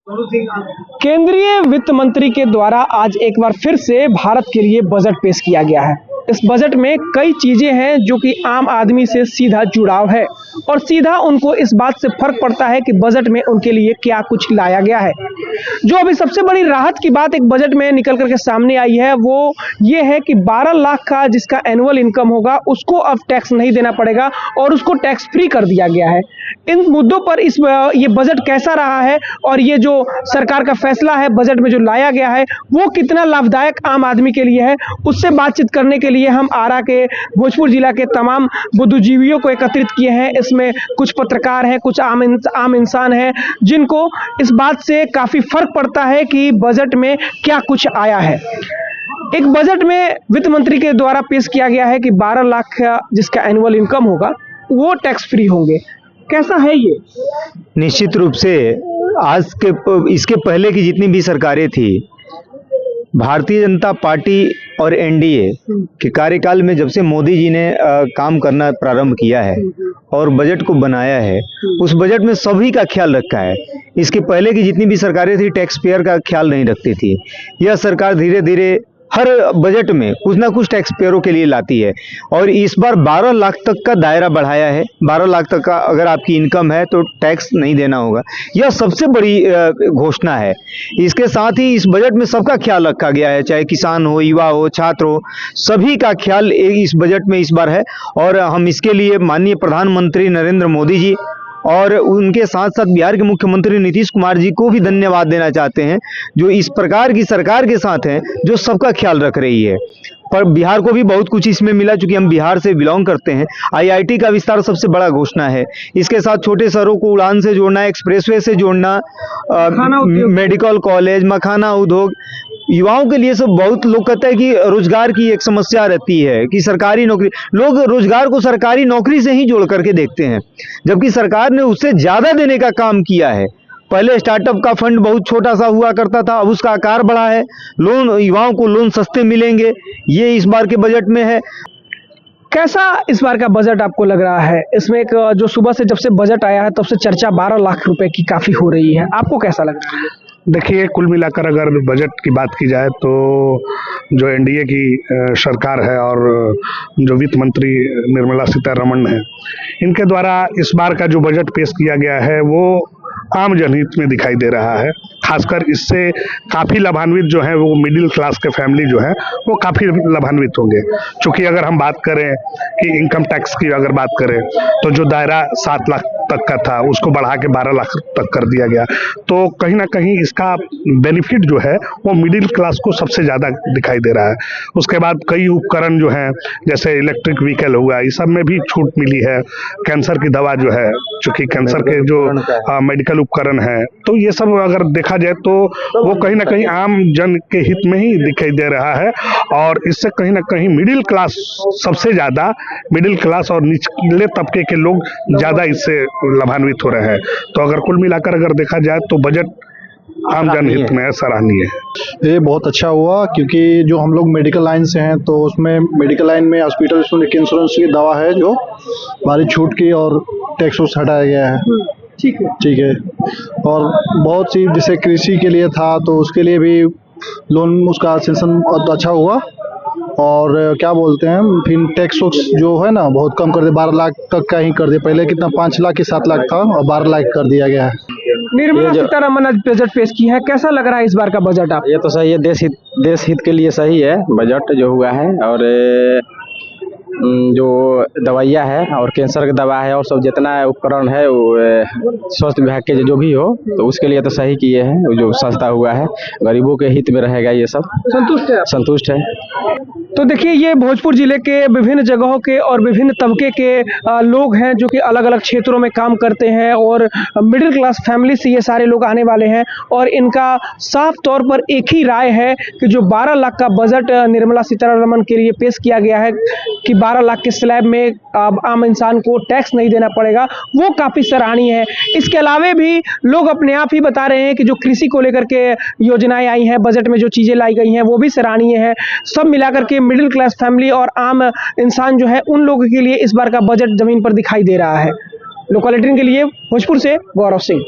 केंद्रीय वित्त मंत्री के द्वारा आज एक बार फिर से भारत के लिए बजट पेश किया गया है। इस बजट में कई चीजें हैं जो कि आम आदमी से सीधा जुड़ाव है और सीधा उनको इस बात से फर्क पड़ता है कि बजट में उनके लिए क्या कुछ लाया गया है। जो अभी सबसे बड़ी राहत की बात एक बजट में निकल करके सामने आई है वो ये है कि 12 लाख का जिसका एनुअल इनकम होगा उसको अब टैक्स नहीं देना पड़ेगा और उसको टैक्स फ्री कर दिया गया है। इन मुद्दों पर ये बजट कैसा रहा है और ये जो सरकार का फैसला है बजट में जो लाया गया है वो कितना लाभदायक आम आदमी के लिए है, उससे बातचीत करने के लिए हम आरा के भोजपुर जिला के तमाम बुद्धिजीवियों को एकत्रित किए हैं। इसमें कुछ पत्रकार हैं, कुछ आम इंसान हैं जिनको इस बात से काफी फर्क पड़ता है कि बजट में क्या कुछ आया है। एक बजट में वित्त मंत्री के द्वारा पेश किया गया है कि 12 लाख का जिसका एनुअल इनकम होगा वो टैक्स फ्री होंगे। कैसा है ये? निश्चित रूप से आज के इसके पहले की जितनी भी सरकारें थी, भारतीय जनता पार्टी और एनडीए के कार्यकाल में जब से मोदी जी ने काम करना प्रारंभ किया है और बजट को बनाया है, उस बजट में सभी का ख्याल रखा है। इसके पहले की जितनी भी सरकारें थी टैक्स पेयर का ख्याल नहीं रखती थी। यह सरकार धीरे धीरे हर बजट में कुछ ना कुछ टैक्स पेयरों के लिए लाती है और इस बार 12 लाख तक का दायरा बढ़ाया है। 12 लाख तक का अगर आपकी इनकम है तो टैक्स नहीं देना होगा। यह सबसे बड़ी घोषणा है। इसके साथ ही इस बजट में सबका ख्याल रखा गया है, चाहे किसान हो, युवा हो, छात्र हो, सभी का ख्याल इस बजट में इस बार है और हम इसके लिए माननीय प्रधानमंत्री नरेंद्र मोदी जी और उनके साथ साथ बिहार के मुख्यमंत्री नीतीश कुमार जी को भी धन्यवाद देना चाहते हैं, जो इस प्रकार की सरकार के साथ हैं, जो सबका ख्याल रख रही है। पर बिहार को भी बहुत कुछ इसमें मिला, चूंकि हम बिहार से बिलोंग करते हैं। आईआईटी का विस्तार सबसे बड़ा घोषणा है। इसके साथ छोटे शहरों को उड़ान से जोड़ना, एक्सप्रेसवे से जोड़ना, मेडिकल कॉलेज, मखाना उद्योग, युवाओं के लिए सब बहुत लोग कहते हैं कि रोजगार की एक समस्या रहती है कि सरकारी नौकरी, लोग रोजगार को सरकारी नौकरी से ही जोड़ करके देखते हैं, जबकि सरकार ने उससे ज्यादा देने का काम किया है। पहले स्टार्टअप का फंड बहुत छोटा सा हुआ करता था, अब उसका आकार बढ़ा है। लोन, युवाओं को लोन सस्ते मिलेंगे, ये इस बार के बजट में है। कैसा इस बार का बजट आपको लग रहा है? इसमें एक जो सुबह से जब से बजट आया है तब से चर्चा 12 लाख रुपए की काफी हो रही है, आपको कैसा लग रहा है? देखिए, कुल मिलाकर अगर बजट की बात की जाए तो जो एनडीए की सरकार है और जो वित्त मंत्री निर्मला सीतारमण है, इनके द्वारा इस बार का जो बजट पेश किया गया है वो आम जनहित में दिखाई दे रहा है। खासकर इससे काफ़ी लाभान्वित जो है वो मिडिल क्लास के फैमिली जो है वो काफ़ी लाभान्वित होंगे। चूँकि अगर हम बात करें कि इनकम टैक्स की अगर बात करें तो जो दायरा 7 लाख तक का था उसको बढ़ा के 12 लाख तक कर दिया गया, तो कहीं ना कहीं इसका बेनिफिट जो है वो मिडिल क्लास को सबसे ज़्यादा दिखाई दे रहा है। उसके बाद कई उपकरण जो हैं जैसे इलेक्ट्रिक व्हीकल हुआ, इस सब में भी छूट मिली है। कैंसर की दवा जो है, चूँकि कैंसर के जो मेडिकल उपकरण है, तो ये सब अगर देखा जाए तो वो कहीं ना कहीं आम जन के हित में ही दिखाई दे रहा है और इससे कहीं ना कहीं मिडिल क्लास, सबसे ज़्यादा मिडिल क्लास और निचले तबके के लोग ज़्यादा इससे लाभान्वित हो रहे हैं। तो अगर कुल मिलाकर अगर देखा जाए तो बजट आम जनहित में सराहनीय है। ये बहुत अच्छा हुआ क्योंकि जो हम लोग मेडिकल लाइन से हैं तो उसमें मेडिकल लाइन में हॉस्पिटल में इंश्योरेंस की दवा है जो भारी छूट की और टैक्स हटाया गया है। ठीक है। और बहुत सी जैसे कृषि के लिए था तो उसके लिए भी लोन, उसका सेंक्शन बहुत अच्छा हुआ और क्या बोलते हैं फिर टैक्स जो है ना बहुत कम कर दे, 12 लाख तक का ही कर दे। पहले कितना 5 लाख की 7 लाख था और 12 लाख कर दिया गया है। निर्मला सीतारमण आज बजट पेश की है, कैसा लग रहा है इस बार का बजट? आप ये तो सही है, देश हित के लिए सही है बजट जो हुआ है। और जो दवाइयाँ है और कैंसर की दवा है और सब जितना उपकरण है वो स्वास्थ्य विभाग के जो भी हो तो उसके लिए तो सही किए हैं। जो सस्ता हुआ है गरीबों के हित में रहेगा, ये सब संतुष्ट है। तो देखिए, ये भोजपुर जिले के विभिन्न जगहों के और विभिन्न तबके के लोग हैं जो कि अलग अलग क्षेत्रों में काम करते हैं और मिडिल क्लास फैमिली से ये सारे लोग आने वाले हैं और इनका साफ तौर पर एक ही राय है कि जो 12 लाख का बजट निर्मला सीतारमण के लिए पेश किया गया है कि 12 लाख के स्लैब में आम इंसान को टैक्स नहीं देना पड़ेगा, वो काफ़ी सराहनीय है। इसके अलावे भी लोग अपने आप ही बता रहे हैं कि जो कृषि को लेकर के योजनाएं आई हैं, बजट में जो चीज़ें लाई गई हैं वो भी सराहनीय है। सब मिलाकर के मिडिल क्लास फैमिली और आम इंसान जो है उन लोगों के लिए इस बार का बजट जमीन पर दिखाई दे रहा है। लोकल 18 के लिए भोजपुर से गौरव सिंह।